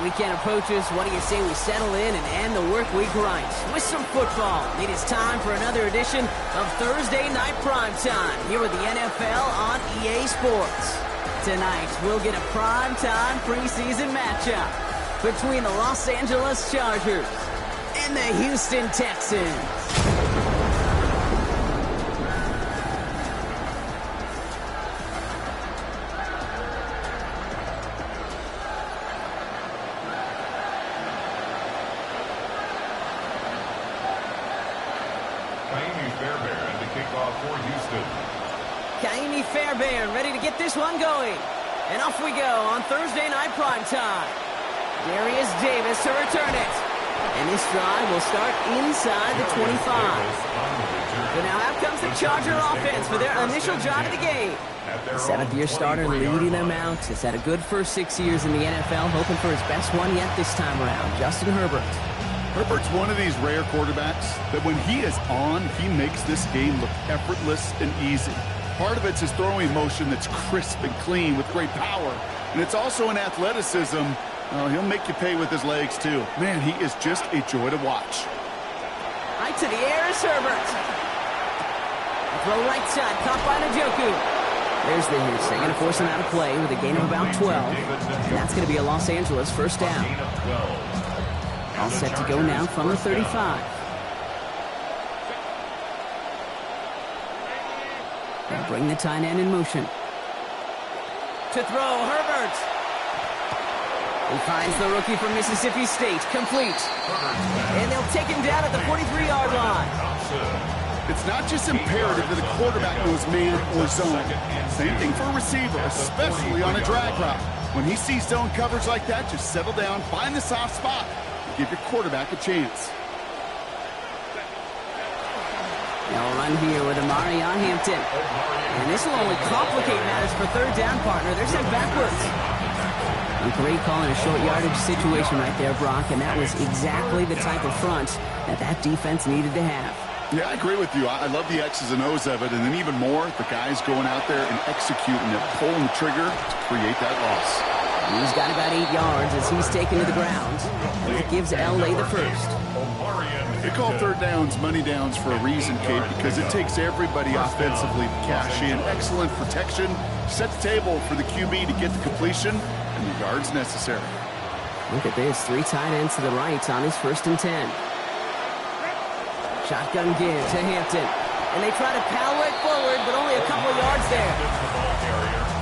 weekend approaches, what do you say we settle in and end the work week right with some football? It is time for another edition of Thursday Night Primetime here with the NFL on EA Sports. Tonight, we'll get a primetime preseason matchup between the Los Angeles Chargers and the Houston Texans. Ready to get this one going. And off we go on Thursday Night Primetime. Darius Davis to return it. And this drive will start inside the 25. But now out comes the Charger offense for their initial drive of the game. The seventh-year starter leading them out. Has had a good first 6 years in the NFL, hoping for his best one yet this time around. Justin Herbert. Herbert's one of these rare quarterbacks that when he is on, he makes this game look effortless and easy. Part of it's his throwing motion that's crisp and clean with great power. And it's also an athleticism. He'll make you pay with his legs, too. Man, he is just a joy to watch. Right to the air is Herbert. Throw right side, caught by Njoku. There's the hit. They're going to force him out of play with a gain of about 12. And that's going to be a Los Angeles first down. All set to go now from the 35. They'll bring the tight end in motion. To throw, Herbert. He finds the rookie from Mississippi State. Complete. And they'll take him down at the 43-yard line. It's not just imperative that a quarterback knows man or zone. Same thing for a receiver, especially on a drag route. When he sees zone coverage like that, just settle down, find the soft spot, and give your quarterback a chance. They'll run here with Amari on Hampton. And this will only complicate matters for third down, partner. They're sent backwards. A great call in a short yardage situation right there, Brock, and that was exactly the type of front that defense needed to have. Yeah, I agree with you. I love the X's and O's of it, and then even more, the guys going out there and executing it, pulling the trigger to create that loss. He's got about 8 yards as he's taken to the ground. That gives L.A. the first. They call third downs money downs for a reason, Kate, because it takes everybody offensively to cash in. Excellent protection, set the table for the QB to get the completion and the yards necessary. Look at this, 3 tight ends to the right on his 1st and 10. Shotgun give to Hampton. And they try to power it forward, but only a couple of yards there.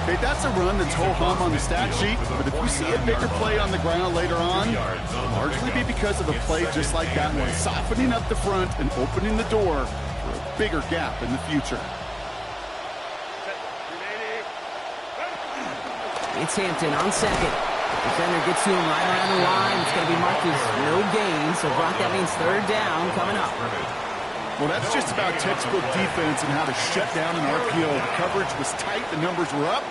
Okay, that's a run that's ho-hum on the stat sheet, but if you see a bigger play on the ground later on, it'll largely be because of a play just like that one, softening up the front and opening the door for a bigger gap in the future. It's Hampton on second. Defender gets to him right around the line. It's going to be marked as no gain, so Brock, that means third down coming up. Well, that's just about textbook defense and how to shut down an RPO. The coverage was tight, the numbers were up,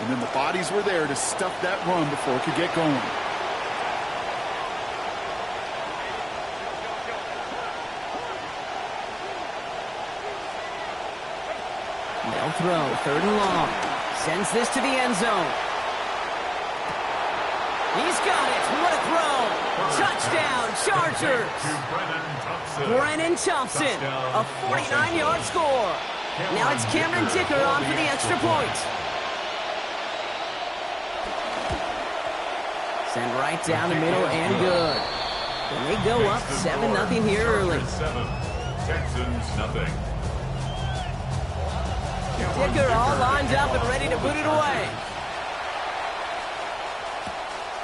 and then the bodies were there to stuff that run before it could get going. They'll throw, 3rd and long. Sends this to the end zone. He's got it. What a throw. Touchdown, Chargers. Brennan Thompson, a 49-yard score. Now it's Cameron Dicker on for the extra point. Send right down the middle and good. And they go up 7-0 here early. Texans nothing. Dicker all lined up and ready to boot it away.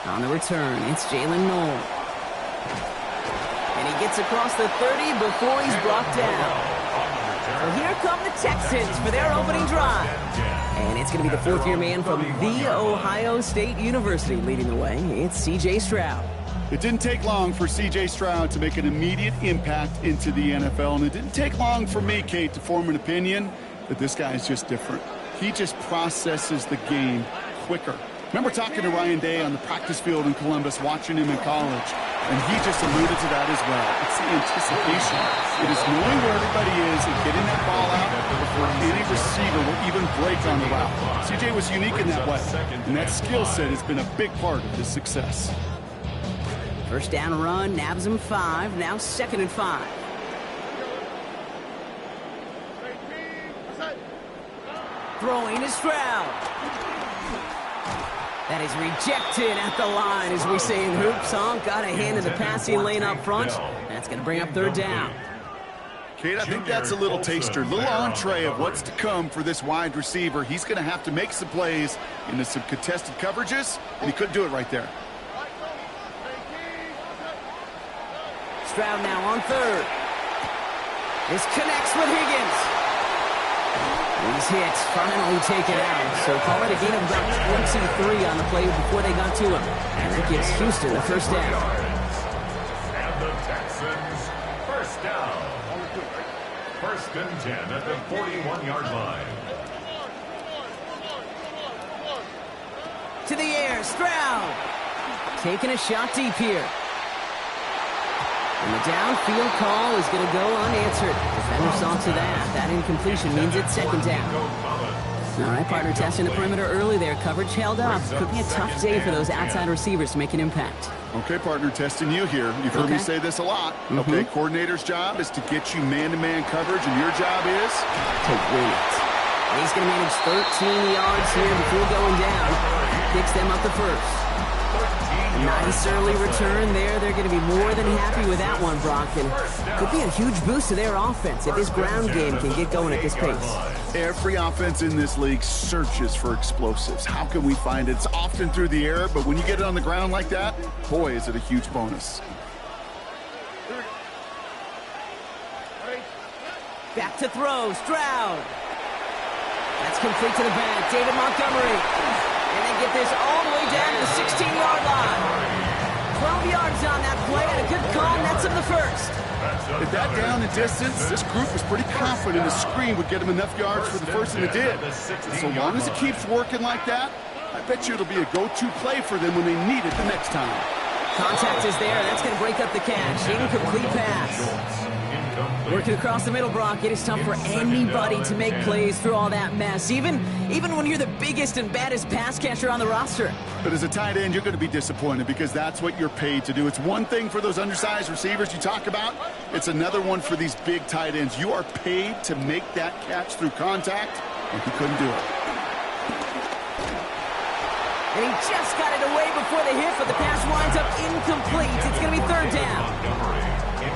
On the return, it's Jalen Noel. And he gets across the 30 before he's brought down. So here come the Texans for their opening drive. And it's going to be the 4th-year man from The Ohio State University leading the way. It's C.J. Stroud. It didn't take long for C.J. Stroud to make an immediate impact into the NFL, and it didn't take long for me, Kate, to form an opinion that this guy is just different. He just processes the game quicker. Remember talking to Ryan Day on the practice field in Columbus, watching him in college, and he just alluded to that as well. It's the anticipation. It is knowing where everybody is and getting that ball out before any receiver will even break on the route. CJ was unique in that way, and that skill set has been a big part of his success. First down run, nabs him 5. Now 2nd and 5. Throwing is Stroud. That is rejected at the line, as we say in hoops. Got a hand in the passing lane up front. That's going to bring up 3rd down. Kate, I think that's a little taster, a little entree of what's to come for this wide receiver. He's going to have to make some plays into some contested coverages, and he couldn't do it right there. Stroud now on 3rd. This connects with Higgins. He's hit, finally taken out. So call it a gain of about 23 on the play before they got to him. And that gives Houston the 1st down. And the Texans, 1st down. 1st and 10 at the 41-yard line. To the air, Stroud. Taking a shot deep here. And the downfield call is going to go unanswered. Defender saw to that. That incompletion means it's 2nd down. All right, partner, testing the perimeter early there. Coverage held up. Could be a tough day for those outside receivers to make an impact. Okay, partner, testing you here. You've heard me say this a lot. Okay, coordinator's job is to get you man-to-man coverage, and your job is to win it. He's going to manage 13 yards here before going down. Picks them up the 1st. Nice early return there. They're going to be more than happy with that one, Brock. And could be a huge boost to their offense if this ground game can get going at this pace. Every offense in this league searches for explosives. How can we find it? It's often through the air, but when you get it on the ground like that, boy, is it a huge bonus. Back to throw, Stroud. That's complete to the back. David Montgomery. And they get this all the way down to the 16-yard line. 12 yards on that play, and a good call nets him the 1st. At that down and distance, this group was pretty confident a screen would get him enough yards for the 1st, and it did. So long as it keeps working like that, I bet you it'll be a go-to play for them when they need it the next time. Contact is there. That's going to break up the catch. Incomplete pass. Working across the middle, Brock. It is tough for anybody to make plays through all that mess, even when you're the biggest and baddest pass catcher on the roster. But as a tight end, you're going to be disappointed because that's what you're paid to do. It's one thing for those undersized receivers you talk about. It's another one for these big tight ends. You are paid to make that catch through contact, and he couldn't do it. And he just got it away before the hit, but the pass winds up incomplete. It's going to be 3rd down.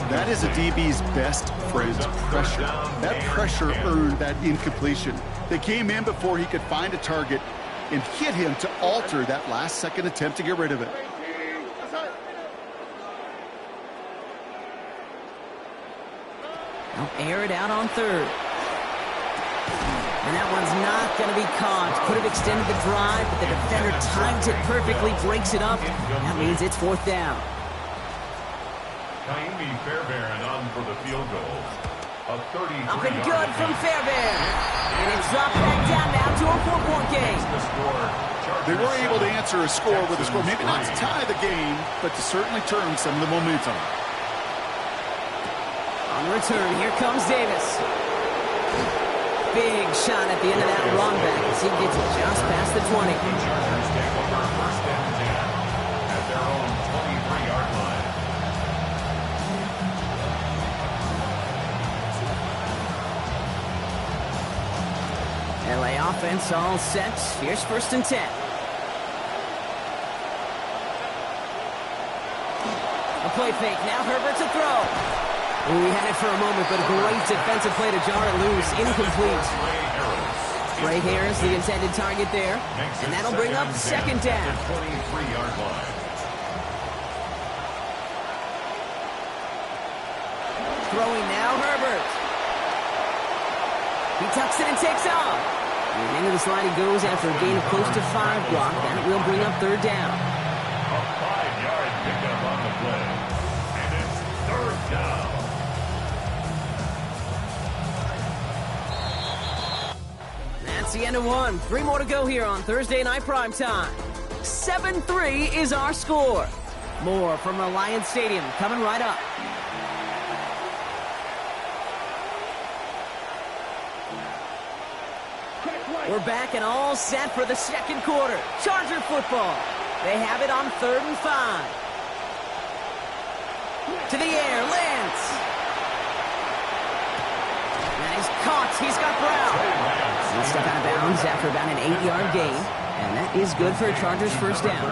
That is a DB's best friend, pressure. That pressure earned that incompletion. They came in before he could find a target and hit him to alter that last-second attempt to get rid of it. Now air it out on 3rd. And that one's not going to be caught. Could have extended the drive, but the defender times it perfectly, breaks it up. That means it's 4th down. Naomi Fairbairn on for the field goal. A 33-yard up and good from Fairbairn. And it's dropped back down now to a 4-point game. They were able to answer a score with a score. Maybe not to tie the game, but to certainly turn some of the momentum. On return, here comes Davis. Big shot at the end of that run back as he gets it just past the 20. Chargers take over 1st and 10 at their own 23-yard line. LA offense all set. Here's 1st and 10. A play fake. Now Herbert to throw. Ooh, he had it for a moment, but a great defensive play to jar it loose. Incomplete. Ray Harris, the intended target there. And that'll bring up 2nd down. 23-yard line. Throwing now, Herbert. He tucks it and takes off. And into the slide he goes after a gain of close to 5 block. That will bring up 3rd down. A 5-yard pickup on the play. And it's 3rd down. That's the end of one. 3 more to go here on Thursday Night Primetime. 7-3 is our score. More from Reliance Stadium coming right up. We're back and all set for the 2nd quarter. Charger football. They have it on 3rd and 5. To the air, Lance. And he's caught. He's got Brown. He's stuck out of bounds after about an 8-yard gain. And that is good for a Chargers first down.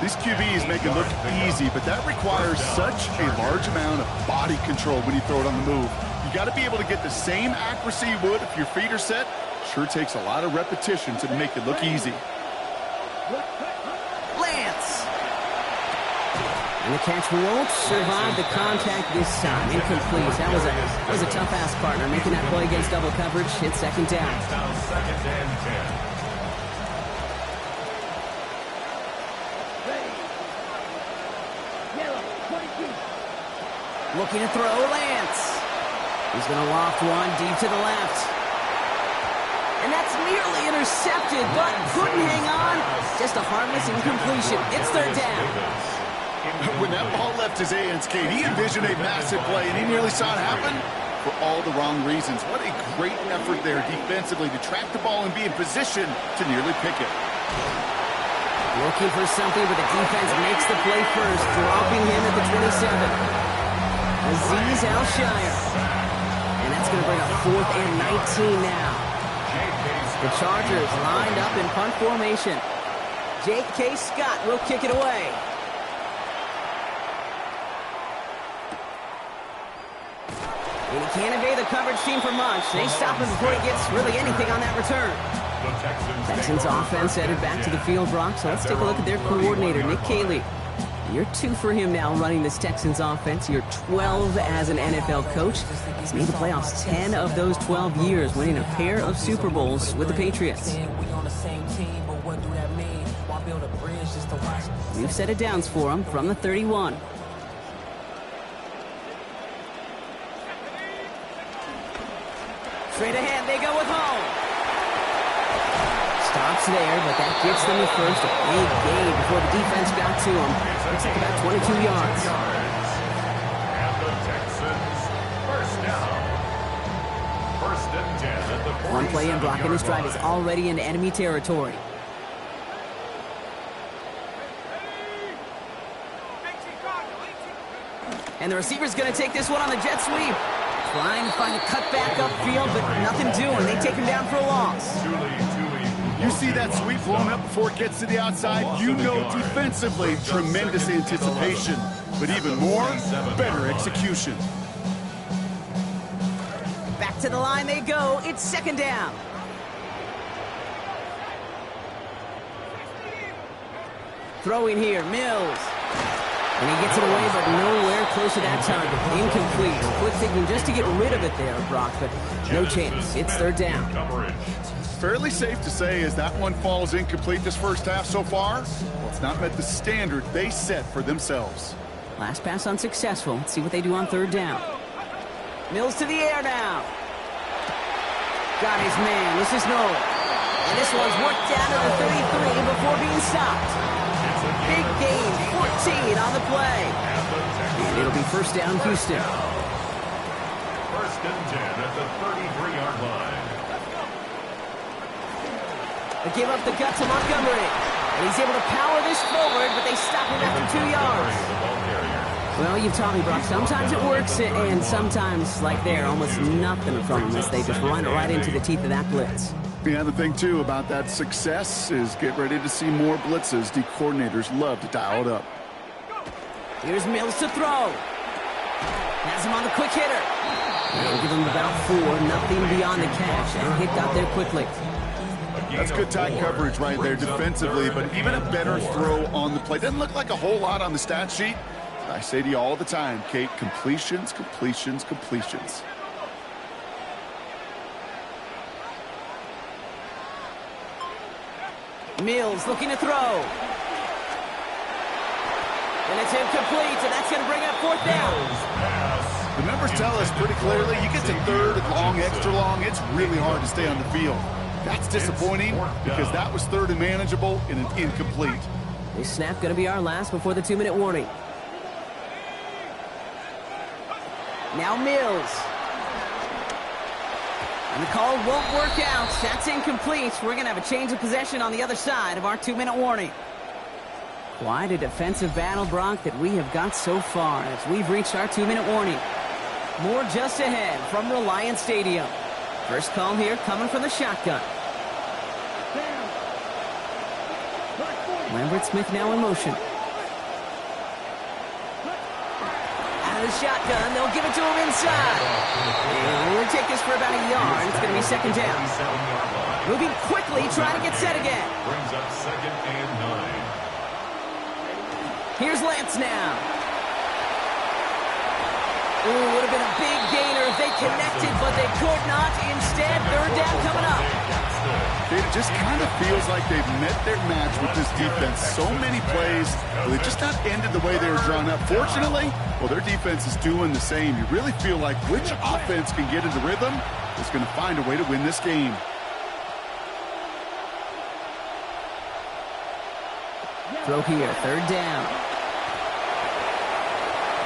These QBs make it look easy, but that requires such a large amount of body control when you throw it on the move. You got to be able to get the same accuracy you would if your feet are set. Sure takes a lot of repetition to make it look easy. Lance. And the catch won't survive the contact this time. Incomplete. That was a tough-ass partner making that play against double coverage. It's second down. Second and 10. Looking to throw, Lance. He's going to loft one deep to the left. And that's nearly intercepted, but couldn't hang on. Just a harmless incompletion. It's third down. When that ball left his hands, Kate, he envisioned a massive play, and he nearly saw it happen for all the wrong reasons. What a great effort there defensively to track the ball and be in position to nearly pick it. Looking for something, but the defense makes the play first, dropping him at the 27. Azeez Al-Shire. And that's going to bring up 4th and 19 now. The Chargers lined up in punt formation. J.K. Scott will kick it away. And he can't evade the coverage team for much. They stop him before he gets really anything on that return. Texans offense headed back to the field, Brock. So let's take a look at their coordinator, Nick Caley. You're 2 for him now running this Texans offense. You're 12 as an NFL coach. He's made the playoffs 10 of those 12 years, winning a pair of Super Bowls with the Patriots. We've set it downs for him from the 31. Straight ahead, they go with home. Stops there, but that gets them the first. A big gain before the defense got to him. Looks like about 22 yards. And the Texans, first down. First and 10 at the 47-yard line. One play in blocking his drive is already into enemy territory. And the receiver's going to take this one on the jet sweep. Trying to find a cutback upfield, but nothing doing. They take him down for a loss. You see that sweep blown up before it gets to the outside, you know defensively, tremendous anticipation. But even more, better execution. Back to the line they go. It's second down. Throwing here, Mills. And he gets it away, but nowhere close to that time. Incomplete. Quick thinking just to get rid of it there, Brock, but no chance. It's third down. Fairly safe to say as that one falls incomplete this first half so far, well, it's not met the standard they set for themselves. Last pass unsuccessful. Let's see what they do on third down. Mills to the air now. Got his man. This is Noel. And this one's worked down to the 33 before being stopped. Big gain, 14 on the play. And it'll be first down, Houston. First and 10 at the 33-yard line. They give up the gut to Montgomery. And he's able to power this forward, but they stop him after 2 yards. Well, you've taught me, Brock. Sometimes it works, and sometimes, like there, almost nothing from them as they just run right into the teeth of that blitz. Yeah, the thing, too, about that success is get ready to see more blitzes. The coordinators love to dial it up. Here's Mills to throw. Has him on the quick hitter. They'll give him about 4, nothing beyond the catch, and hit got there quickly. That's good tight coverage right there defensively, but even a better throw on the play. Doesn't look like a whole lot on the stat sheet. I say to you all the time, Kate, completions, completions, completions. Mills looking to throw. And it's incomplete, and that's going to bring up fourth down. The numbers tell us pretty clearly, you get to third and long, extra long, it's really hard to stay on the field. That's disappointing because that was third and manageable in an incomplete. This snap going to be our last before the 2-minute warning. Now Mills. And the call won't work out. That's incomplete. We're going to have a change of possession on the other side of our 2-minute warning. Quite a defensive battle, Brock, that we have got so far as we've reached our 2-minute warning. More just ahead from Reliance Stadium. First call here coming from the shotgun. Lambert Smith now in motion. Out of the shotgun, they'll give it to him inside. And we'll take this for about a yard. It's going to be second down. Moving quickly, trying to get set again. Brings up 2nd and 9. Here's Lance now. Ooh, would have been a big gainer if they connected, but they could not. Instead, third down coming up. It just kind of feels like they've met their match with this defense. So many plays, but they just not ended the way they were drawn up. Fortunately, well, their defense is doing the same. You really feel like which offense can get into rhythm is going to find a way to win this game. Throw here, third down.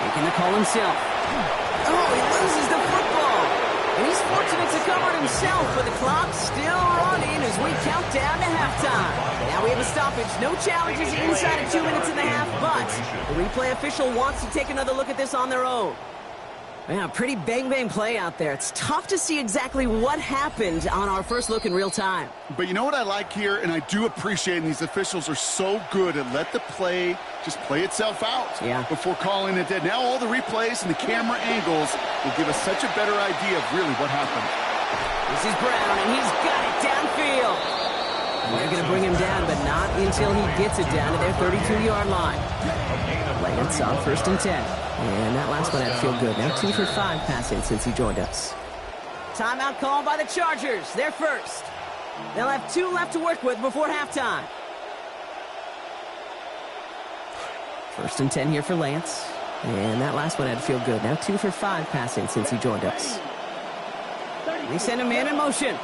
Making the call himself. Oh, he loses the football. And he's fortunate to cover it himself, but the clock's still running as we count down to halftime. Now we have a stoppage. No challenges inside of 2 minutes and a half, but the replay official wants to take another look at this on their own. Yeah, pretty bang-bang play out there. It's tough to see exactly what happened on our first look in real time. But you know what I like here, and I do appreciate, and these officials are so good at let the play just play itself out before calling it dead. Now all the replays and the camera angles will give us such a better idea of really what happened. This is Brown, and he's got it downfield. And they're going to bring him down, but not until he gets it down to their 32-yard line. Lance on 1st and 10. And that last one had to feel good. Now 2 for 5 passing since he joined us. Timeout called by the Chargers. They're first. They'll have 2 left to work with before halftime. 1st and 10 here for Lance. And that last one had to feel good. Now 2 for 5 passing since he joined us. They send a man in motion.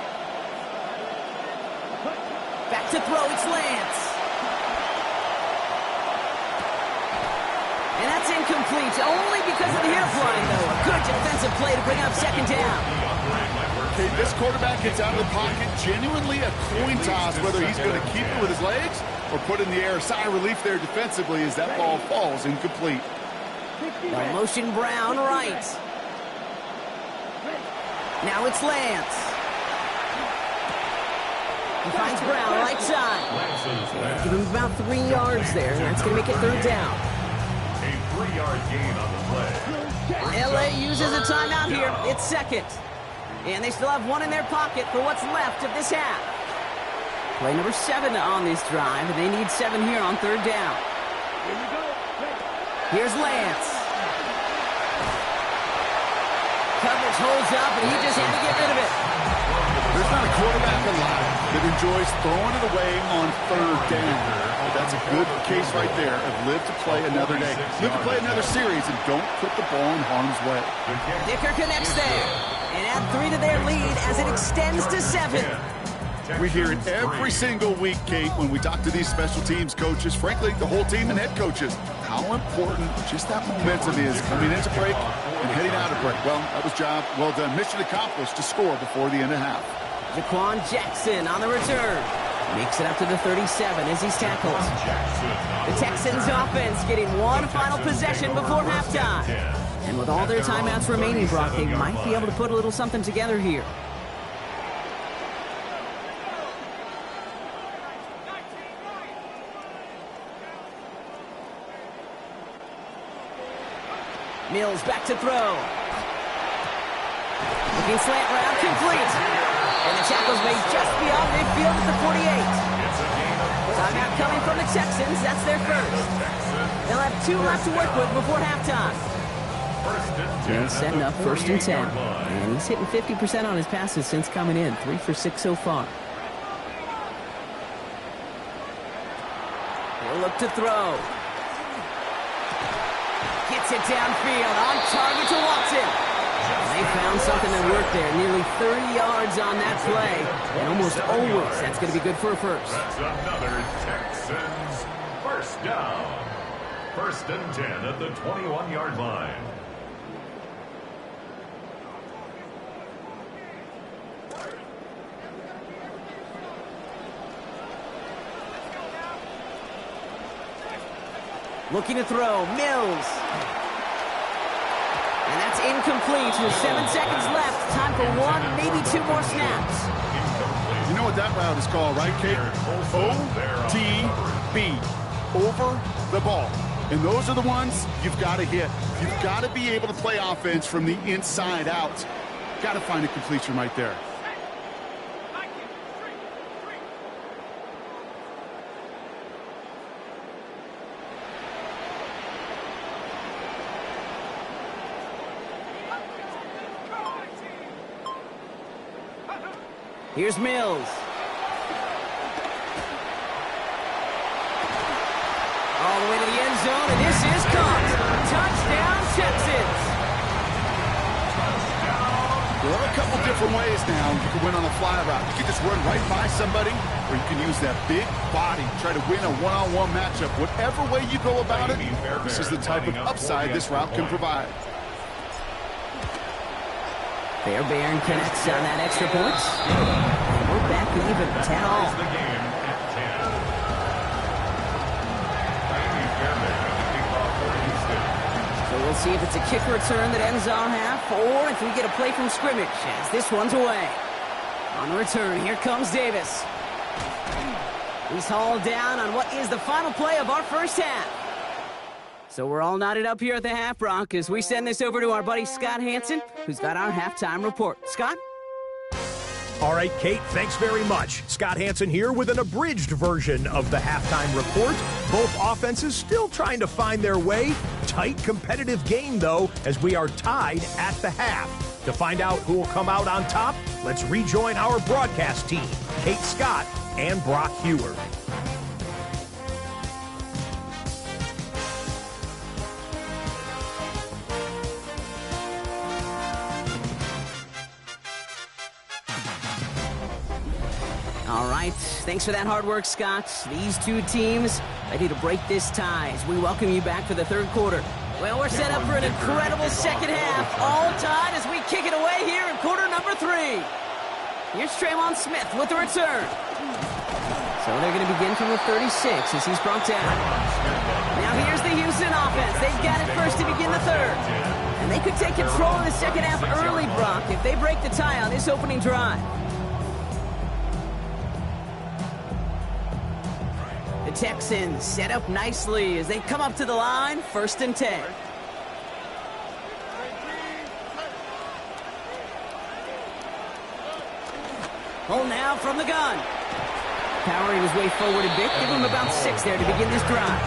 Back to throw, it's Lance. And that's incomplete, only because of the hairline, though. A good defensive play to bring up second down. Okay, this quarterback gets out of the pocket, genuinely a coin toss, whether he's going to keep it with his legs or put in the air. Sigh of relief there defensively as that ball falls incomplete. Now motion Brown right. Now it's Lance. He finds Brown right side. Give him about 3 yards there, and that's going to make it third down. A 3-yard gain on the play. LA uses a timeout here. It's second. And they still have 1 in their pocket for what's left of this half. Play number 7 on this drive, and they need 7 here on third down. Here's Lance. Coverage holds up, and he just had to get rid of it. There's not a quarterback alive that enjoys throwing it away on third down. But that's a good case right there of live to play another day. Live to play another series, and don't put the ball in harm's way. Dicker connects there. And add 3 to their lead as it extends to 7. We hear it every single week, Kate, when we talk to these special teams coaches, frankly, the whole team and head coaches, how important just that momentum is coming into break and heading out of break. Well, that was job well done. Mission accomplished to score before the end of half. Jaquan Jackson on the return. Makes it up to the 37 as he's tackled. The Texans offense getting one final possession before halftime. And with all their timeouts remaining, Brock, they might be able to put a little something together here. Mills back to throw. Looking slant route, complete. And the tackle's made just beyond midfield at the 48. Timeout coming from the Texans. That's their first. They'll have 2 left to work with before halftime. And setting up 1st and 10. And he's hitting 50% on his passes since coming in. 3 for 6 so far. He'll look to throw. Gets it downfield, on target to Watson. They found something that worked there. Nearly 30 yards on that play. And almost always, that's going to be good for a first. That's another Texans first down. 1st and 10 at the 21-yard line. Looking to throw, Mills. And that's incomplete with 7 seconds left. Time for 1, maybe 2 more snaps. You know what that route is called, right, Kate? OTB. Over the ball. And those are the ones you've got to hit. You've got to be able to play offense from the inside out. Got to find a completion right there. Here's Mills. All the way to the end zone, and this is caught. Touchdown, Texans. There are a couple different ways now you can win on a fly route. You can just run right by somebody, or you can use that big body, try to win a one-on-one matchup. Whatever way you go about it, this is the type of upside this route can provide. Fairbairn connects on that extra point. And we're back even, 10 all. So we'll see if it's a kick return that ends on half, or if we get a play from scrimmage, as this one's away. On the return, here comes Davis. He's hauled down on what is the final play of our first half. So we're all knotted up here at the half, Brock, as we send this over to our buddy Scott Hansen, who's got our halftime report. Scott? All right, Kate, thanks very much. Scott Hansen here with an abridged version of the halftime report. Both offenses still trying to find their way. Tight, competitive game, though, as we are tied at the half. To find out who will come out on top, let's rejoin our broadcast team, Kate Scott and Brock Hewer. All right, thanks for that hard work, Scott. These two teams ready to break this tie as we welcome you back for the third quarter. Well, we're set up for an incredible second half, all tied as we kick it away here in quarter number 3. Here's Traymon Smith with the return. So they're going to begin from the 36 as he's brought down. Now here's the Houston offense. They've got it first to begin the third. And they could take control of the second half early, Brock, if they break the tie on this opening drive. The Texans set up nicely as they come up to the line, 1st and 10. Roll now from the gun. Powering his way forward a bit. Give him about 6 there to begin this drive.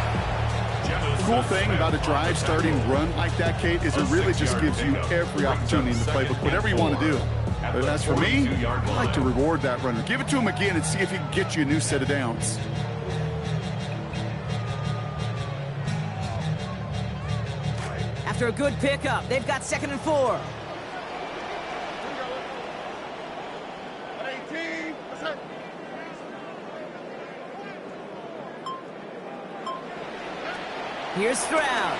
The cool thing about a drive starting run like that, Kate, is it really just gives you every opportunity in the playbook, whatever you want to do. But as for me, I like to reward that runner. Give it to him again and see if he can get you a new set of downs. After a good pickup, they've got 2nd and 4. Here's Stroud.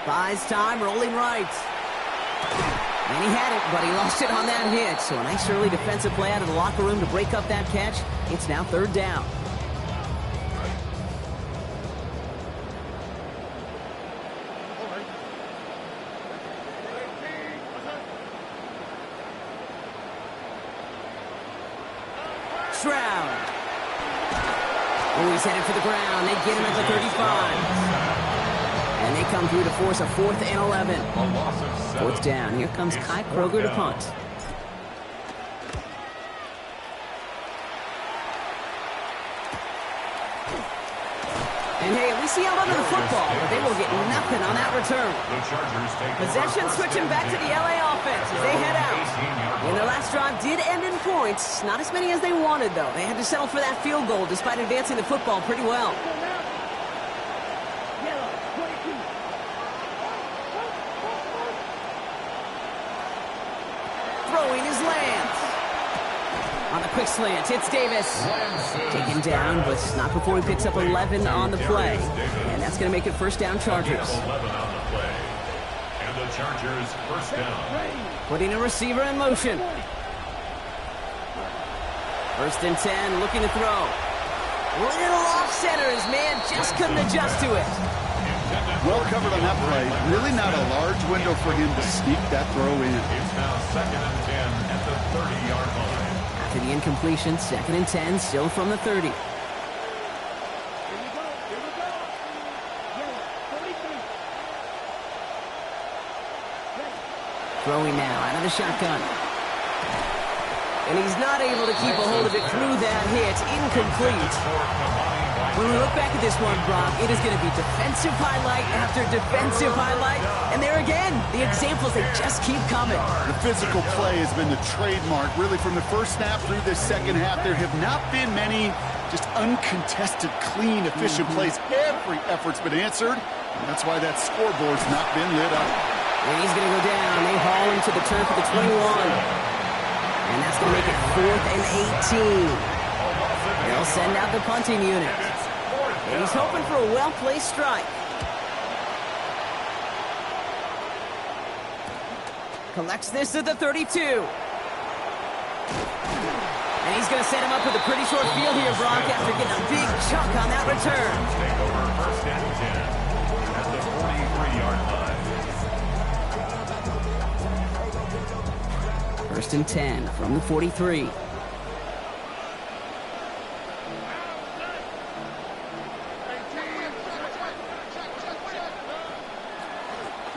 Buys time, rolling right. And he had it, but he lost it on that hit. So a nice early defensive play out of the locker room to break up that catch. It's now 3rd down. Stroud. Oh, he's headed for the ground. They get him at the 35. And they come through to force a 4th and 11. 4th down. Here comes Kai Kroger to punt. And hey, at least he held onto the football, but they will get nothing on that return. Possession switching back to the LA offense as they head out. And their last drive did end in points. Not as many as they wanted, though. They had to settle for that field goal despite advancing the football pretty well. Throwing his Lance. On the quick slant, it's Davis. Taken down, but not before he picks up 11 on the play. And that's going to make it 1st down Chargers. 11 on the play. And the Chargers 1st down. Putting a receiver in motion. 1st and 10, looking to throw. Little off center. His man just couldn't adjust to it. Well covered on that play. Really not a large window for him to sneak that throw in. It's now 2nd and 10 at the 30-yard line. After the incompletion, 2nd and 10, still from the 30. Throwing now out of the shotgun. And he's not able to keep a hold of it through that hit. Incomplete. When we look back at this one, Brock, it is going to be defensive highlight after defensive highlight. And there again, the examples, they just keep coming. The physical play has been the trademark. Really, from the first snap through this second half, there have not been many just uncontested, clean, efficient plays. Every effort's been answered. And that's why that scoreboard's not been lit up. And he's going to go down. They haul him to the turf at the 21. And that's going to make it 4th and 18. They'll send out the punting unit. And he's hoping for a well-placed strike. Collects this at the 32. And he's going to set him up with a pretty short field here, Brock, after getting a big chunk on that return. Take over 1st and 10 at the 43-yard line. 1st and 10 from the 43.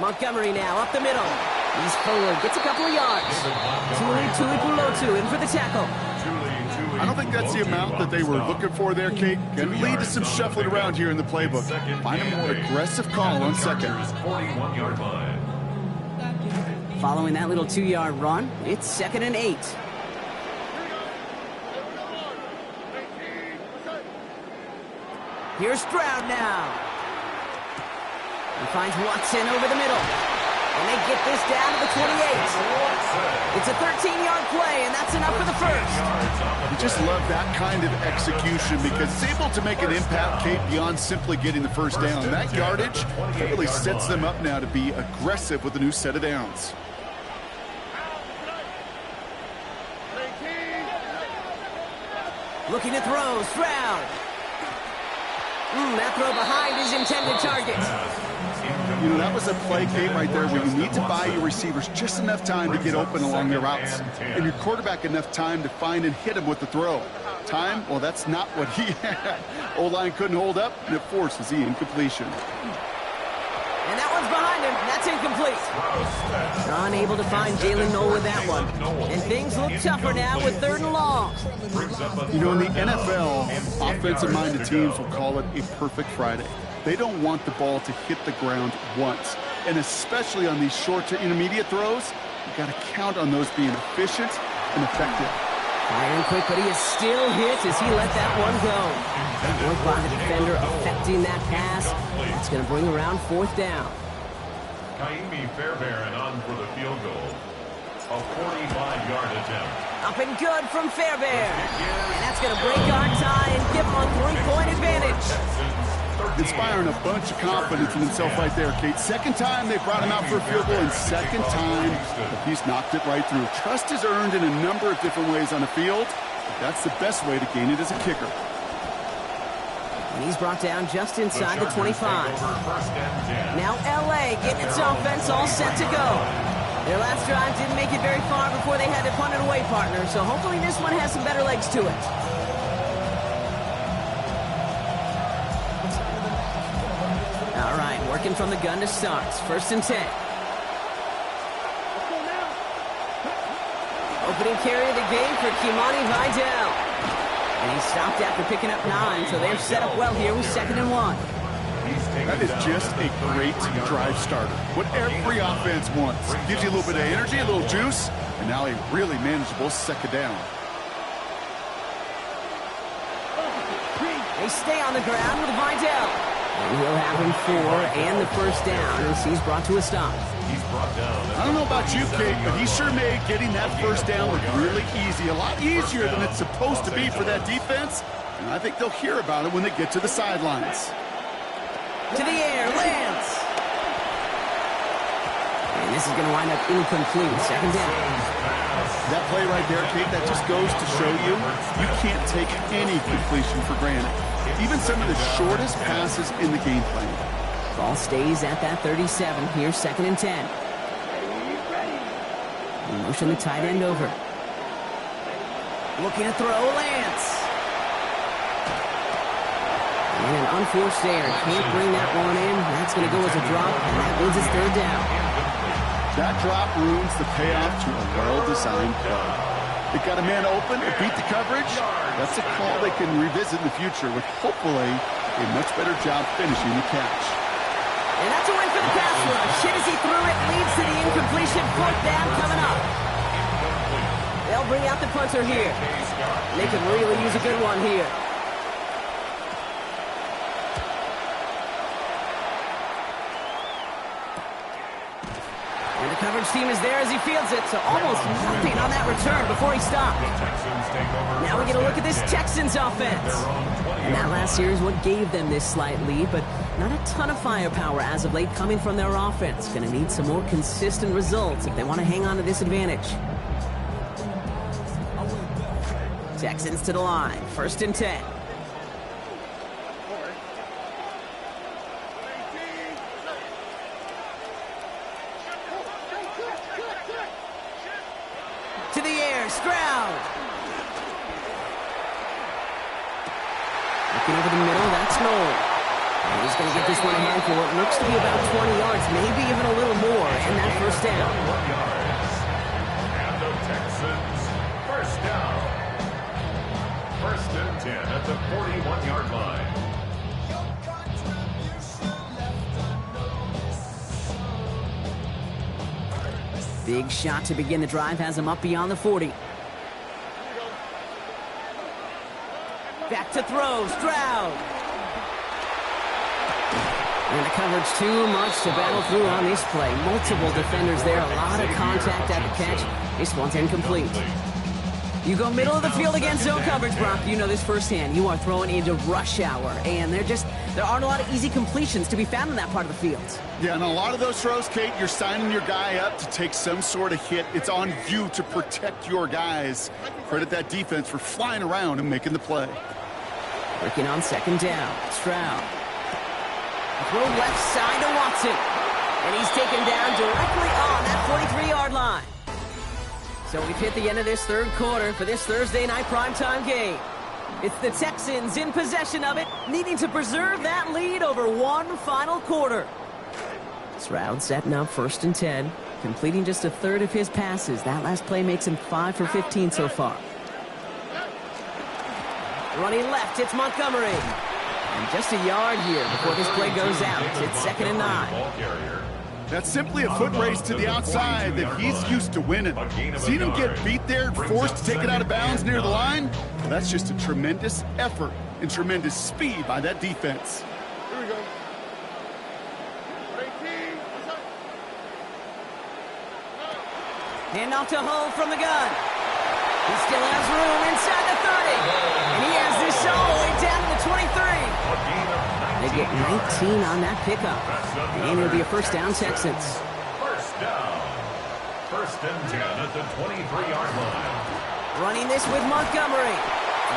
Montgomery now up the middle. He's forward, gets a couple of yards. Tuli Pulotu in for the tackle. I don't think that's the amount that they were looking for there, Kate. Can lead to some shuffling around here in the playbook. Find a more aggressive call on second. 41-yard line. Following that little 2-yard run, it's 2nd and 8. Here's Stroud now. He finds Watson over the middle. And they get this down to the 28. It's a 13-yard play, and that's enough for the first. You just love that kind of execution because it's able to make an impact, Kate, beyond simply getting the first down. That yardage really sets them up now to be aggressive with a new set of downs. Looking to throw, Stroud. That throw behind his intended target. You know, that was a play, Kate, right there where you need to buy your receivers just enough time to get open along their routes. And your quarterback enough time to find and hit him with the throw. Time? Well, that's not what he had. O-line couldn't hold up, and it forces the incompletion. And that one's behind him. That's incomplete. Unable to find Jalen Noel with that one. And things look tougher now with 3rd and long. You know, in the NFL, offensive-minded teams will call it a perfect Friday. They don't want the ball to hit the ground once. And especially on these short to intermediate throws, you've got to count on those being efficient and effective. Firing quick, but he is still hit as he let that one go. Work by the defender affecting that pass. It's going to bring around 4th down. Kaimi Fairbairn on for the field goal. A 45-yard attempt. Up and good from Fairbairn. And that's going to break our tie and give him a 3-point advantage. Inspiring a bunch of confidence in himself right there, Kate. Second time they brought him out for a field goal, and second time he's knocked it right through. Trust is earned in a number of different ways on the field, but that's the best way to gain it as a kicker. And he's brought down just inside the 25. Now L.A. getting its offense all set to go. Their last drive didn't make it very far before they had to punt it away, partner, so hopefully this one has some better legs to it. All right, working from the gun to start. 1st and 10. Opening carry of the game for Kimani Vidal. And he stopped after picking up 9, so they're set up well here with 2nd and 1. That is just a great drive starter. What every offense wants. Gives you a little bit of energy, a little juice, and now a really manageable second down. They stay on the ground with Vidal. And he'll have him 4 and the first down as he's brought to a stop. He's brought down. I don't know about you, Kate, but he sure made getting that first down look really easy. A lot easier than it's supposed to be for that defense. And I think they'll hear about it when they get to the sidelines. To the air, lands. And this is going to wind up incomplete. 2nd down. That play right there, Kate, that just goes to show you, you can't take any completion for granted. Even some of the shortest passes in the game plan. Ball stays at that 37. Here's 2nd and 10. Motion the tight end over. Looking to throw, Lance. And an unforced error. Can't bring that one in. That's going to go as a drop, and that means it's 3rd down. That drop ruins the payoff to a well-designed play. They got a man open to beat the coverage. That's a call they can revisit in the future with hopefully a much better job finishing the catch. And that's a win for the pass rush. Hit as he threw it, leads to the incompletion. 4th down coming up. They'll bring out the punter here. They could really use a good one here. And the coverage team is there as he fields it, so almost nothing on that return before he stopped. Now we get a look at this Texans offense. And that last year is what gave them this slight lead, but not a ton of firepower as of late coming from their offense. Going to need some more consistent results if they want to hang on to this advantage. Texans to the line. 1st and 10. To the air, Stroud. Looking over the middle, that's Noel. And he's going to get this one ahead for what looks to be about 20 yards, maybe even a little more, and that 1st down. And the Texans, 1st down. 1st and 10 at the 41-yard line. Big shot to begin the drive has him up beyond the 40. Back to throw, Stroud. And the coverage too much to battle through on this play. Multiple defenders there, a lot of contact at the catch. This one's incomplete. You go middle of the field against zone coverage, Brock. You know this firsthand. You are throwing into rush hour, and there aren't a lot of easy completions to be found in that part of the field. Yeah, and a lot of those throws, Kate, you're signing your guy up to take some sort of hit. It's on you to protect your guys. Credit that defense for flying around and making the play. Working on 2nd down. Stroud. Throw left side to Watson. And he's taken down directly on that 43-yard line. So we've hit the end of this 3rd quarter for this Thursday night primetime game. It's the Texans in possession of it, needing to preserve that lead over one final quarter. Stroud setting up 1st and 10, completing just a 3rd of his passes. That last play makes him 5 for 15 so far. Running left, it's Montgomery. And just a yard here before this play goes out. It's 2nd and 9. That's simply a foot race to the outside that he's used to winning. Seeing him get beat there, forced to take it out of bounds near the line, well, that's just a tremendous effort and tremendous speed by that defense. Here we go. Handoff to Hull from the gun. He still has room inside the 30. And he has this all the way down to the 23. They get 19 on that pickup. And it'll be a 1st down, Texans. 1st down. 1st and 10 at the 23-yard line. Running this with Montgomery.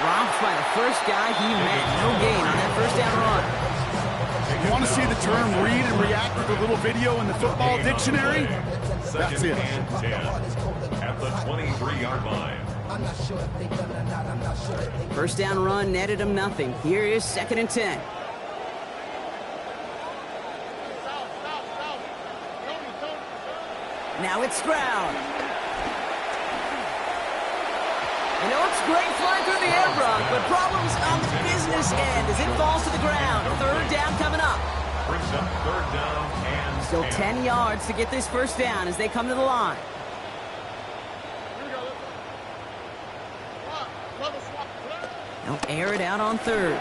Dropped by the first guy he met. No gain on that 1st down run. You want to see the term read and react with a little video in the football dictionary? That's it. At the 23-yard line. 1st down run netted him nothing. Here is 2nd and 10. Now it's Stroud. You know, it's great flying through the air, Brock, but problems on the business end as it falls to the ground. 3rd down coming up. Brings up 3rd down and Still 10 yards to get this 1st down as they come to the line. They'll air it out on 3rd.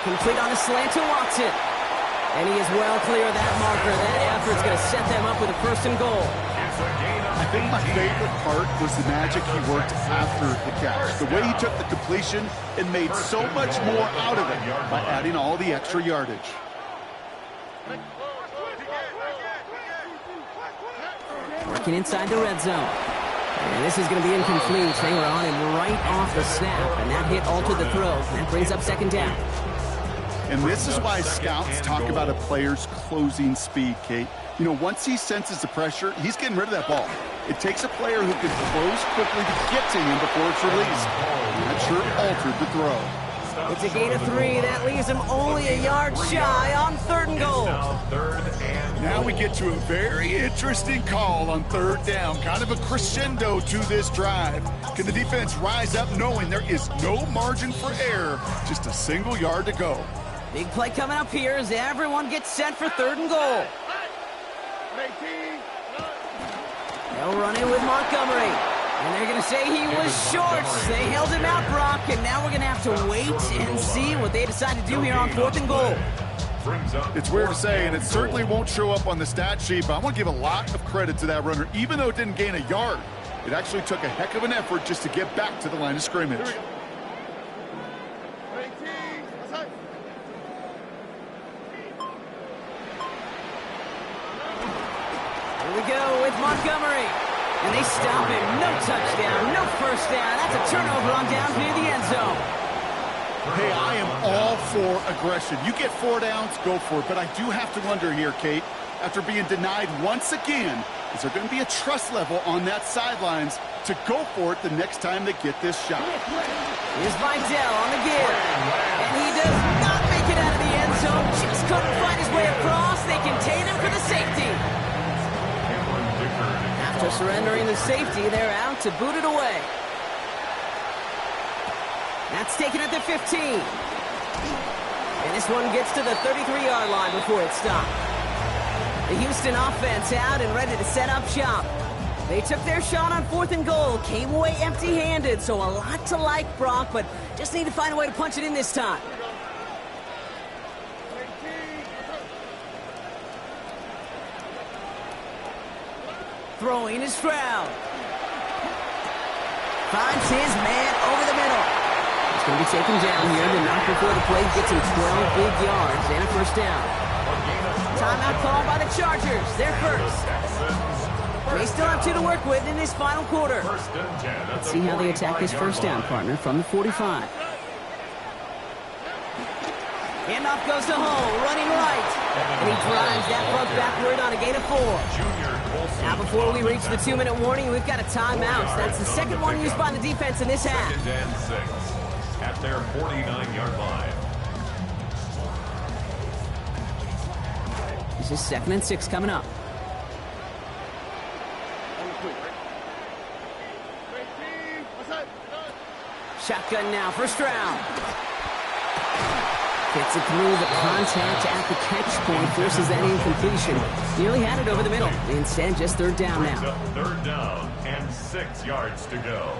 Complete on a slant to Watson. And he is well clear of that marker. That effort's going to set them up with a 1st and goal. I think my favorite part was the magic he worked after the catch. The way he took the completion and made so much more out of it by adding all the extra yardage. Working inside the red zone. And this is going to be incomplete. They were on him right off the snap, and that hit altered the throw. That brings up second down. And this is why scouts talk about a player's closing speed, Kate. You know, once he senses the pressure, he's getting rid of that ball. It takes a player who can close quickly to get to him before it's released. And that sure altered the throw. It's a gain of 3. That leaves him only a yard shy on 3rd and goal. Now we get to a very interesting call on 3rd down. Kind of a crescendo to this drive. Can the defense rise up knowing there is no margin for error? Just a single yard to go. Big play coming up here as everyone gets set for 3rd and goal. They'll run in with Montgomery. And they're going to say he was short. They held him out, Brock, and now we're going to have to wait and see what they decide to do here on 4th and goal. It's weird to say, and it certainly won't show up on the stat sheet, but I want to give a lot of credit to that runner. Even though it didn't gain a yard, it actually took a heck of an effort just to get back to the line of scrimmage. Here we go with Montgomery. And they stop him. No touchdown, no first down. That's a turnover on down near the end zone. Hey, I am all for aggression. You get 4 downs, go for it. But I do have to wonder here, Kate, after being denied once again, is there going to be a trust level on that sidelines to go for it the next time they get this shot? Here's Vidal on the give. And he does not make it out of the end zone. Just couldn't find his way across. They contain him for the safety. After surrendering the safety, they're out to boot it away. That's taken at the 15. And this one gets to the 33-yard line before it stopped. The Houston offense out and ready to set up shop. They took their shot on 4th and goal, came away empty-handed, so a lot to like, Brock, but just need to find a way to punch it in this time. Throwing is Stroud. Finds his man over the middle. He's going to be taken down here. The knock before the play gets him 12 big yards and a first down. Timeout called by the Chargers. They're first. They still have 2 to work with in this final quarter. Let's see how they attack this first down, partner, from the 45. Handoff goes to Hole, running right. And he drives that puck backward on a gain of 4. Now before we reach the 2-minute warning, we've got a timeout. That's the second one used by the defense in this half. 2nd and 6 at their 49-yard line. This is 2nd and 6 coming up. Shotgun now for Stroud. Gets it through the contact at the catch point, forces that incompletion. Nearly had it over the middle. Instead, just 3rd down now. 3rd down and 6 yards to go.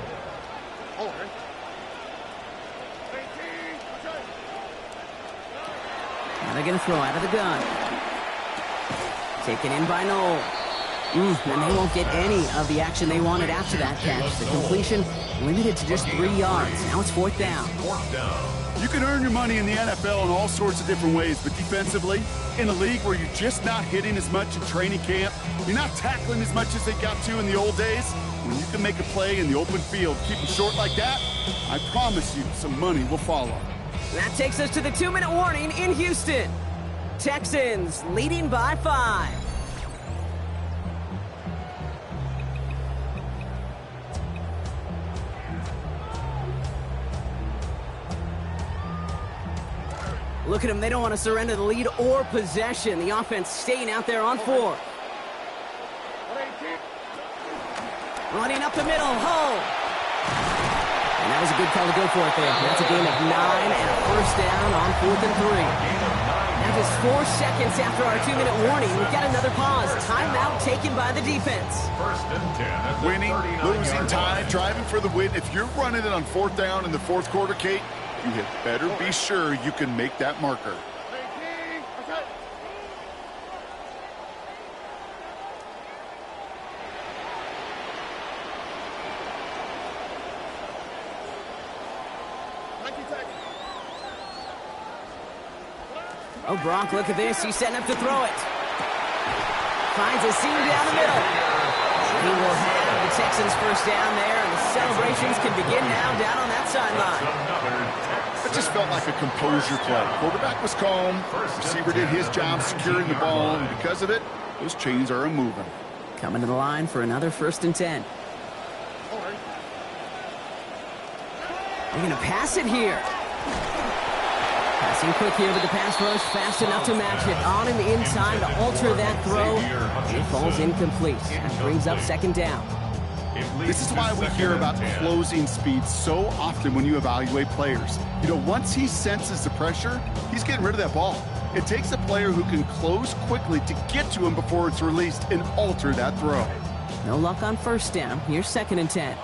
Now they're going to throw out of the gun. Taken in by Noel. And they won't get any of the action they wanted after that catch. The completion limited to just 3 yards. Now it's 4th down. 4th down. You can earn your money in the NFL in all sorts of different ways, but defensively, in a league where you're just not hitting as much in training camp, you're not tackling as much as they got to in the old days, when you can make a play in the open field, keep them short like that, I promise you some money will follow. That takes us to the 2-minute warning in Houston. Texans leading by 5. Look at them. They don't want to surrender the lead or possession. The offense staying out there on 4. Running up the middle. Hull. And that was a good call to go for it there. That's a gain of 9 and a first down on 4th and 3. Now just 4 seconds after our 2-minute warning. We've got another pause. Timeout taken by the defense. 1st and 10. Winning, losing, tie, driving for the win. If you're running it on 4th down in the 4th quarter, Kate, you had better be sure you can make that marker. Oh, Brock, look at this. He's setting up to throw it. Finds a seam down the middle. He will have the Texans first down there, and the celebrations can begin now down on that sideline. It just felt like a composure play. Quarterback was calm. Receiver did his job securing the ball, and because of it, those chains are moving. Coming to the line for another 1st and 10. They're going to pass it here. Passing quick here with the pass rush, fast enough to match it. On him in time to alter that throw. It falls incomplete. That brings up 2nd down. This is why we hear about closing speed so often when you evaluate players. You know, once he senses the pressure, he's getting rid of that ball. It takes a player who can close quickly to get to him before it's released and alter that throw. No luck on 1st down. Here's 2nd and 10.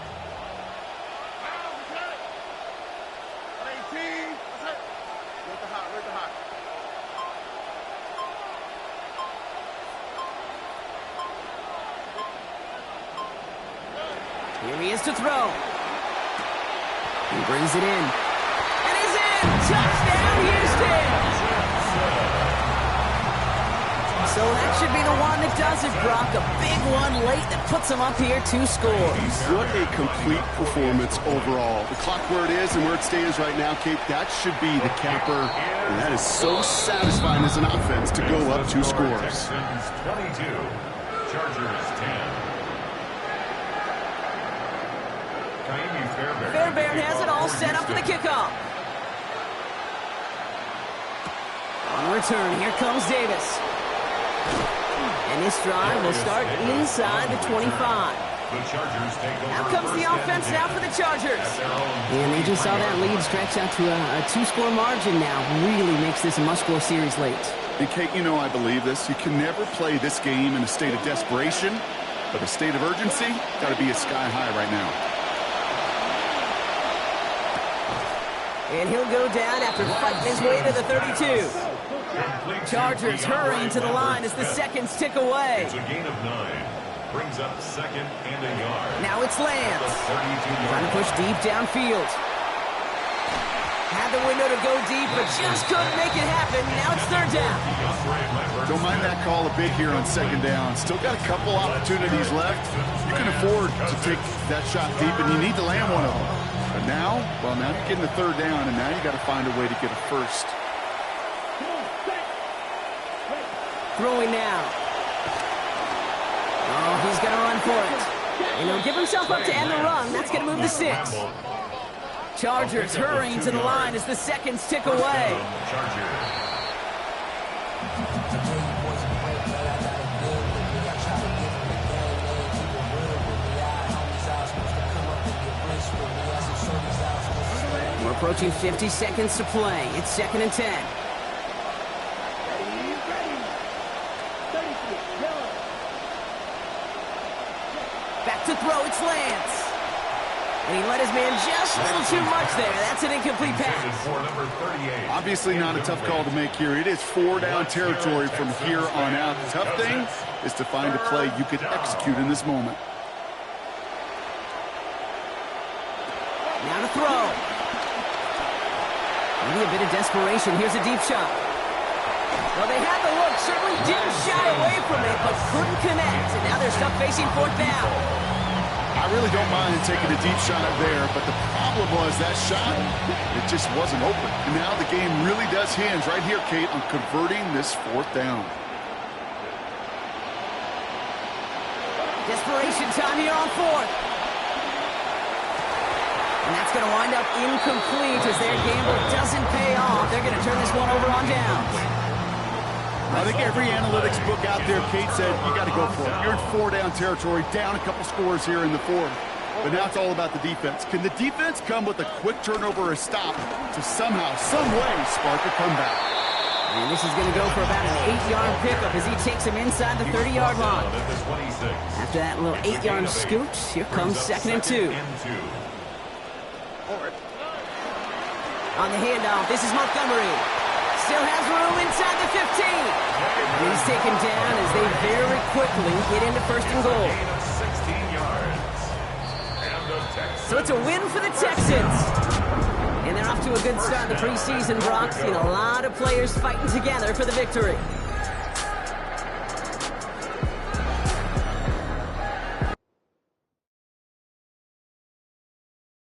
Here he is to throw. He brings it in. And he's in! Touchdown, Houston! So that should be the one that does it, Brock. A big one late that puts him up here 2 scores. What a complete performance overall. The clock where it is and where it stands right now, Kate, that should be the capper. And that is so satisfying as an offense to go up 2 scores. Texans 22, Chargers 10. Fairbairn has it all set up for the kickoff. On return, here comes Davis. And this drive will start inside the 25. Out comes the offense now for the Chargers. And they just saw that lead stretch out to a 2-score margin now. Really makes this a must-score series late. And Kate, you know I believe this. You can never play this game in a state of desperation, but a state of urgency got to be a sky high right now. And he'll go down after fighting his way to the 32. Chargers hurrying to the line as the seconds tick away. It's a gain of 9. Brings up 2nd and a yard. Now it's Lance. Trying to push deep downfield. Had the window to go deep, but just couldn't make it happen. Now it's 3rd down. Don't mind that call a bit here on 2nd down. Still got a couple opportunities left. You can afford to take that shot deep, and you need to land one of them. But now, well, now you're getting the 3rd down, and now you got to find a way to get a 1st. Throwing now. Oh, he's going to run for it. And he'll give himself up to end the run. That's going to move to 6. Chargers hurrying to the line as the seconds tick away. We're approaching 50 seconds to play. It's 2nd and 10. Back to throw, it's Lance. And he let his man just a little too much there. That's an incomplete pass. Obviously not a tough call to make here. It is 4-down territory from here on out. The tough thing is to find a play you could execute in this moment. Now to throw. Maybe a bit of desperation. Here's a deep shot. Well, they had the look. Certainly didn't shy away from it, but couldn't connect. And now they're stuck facing 4th down. I really don't mind taking a deep shot there, but the problem was that shot, it just wasn't open. And now the game really does hinge right here, Kate, on converting this 4th down. Desperation time here on 4th. And that's going to wind up incomplete as their gamble doesn't pay off. They're going to turn this one over on downs. I think every analytics book out there, Kate said, you got to go for it. You're in 4-down territory, down a couple scores here in the 4th. But now it's all about the defense. Can the defense come with a quick turnover or a stop to somehow, some way, spark a comeback? And this is going to go for about an 8-yard pickup as he takes him inside the 30-yard line. After that little 8-yard scoot, here comes 2nd and 2. On the handoff, this is Montgomery. Still has room inside the 15. And he's taken down as they very quickly get into 1st and goal. So it's a win for the Texans. And they're off to a good start in the preseason, Brock. Seen a lot of players fighting together for the victory.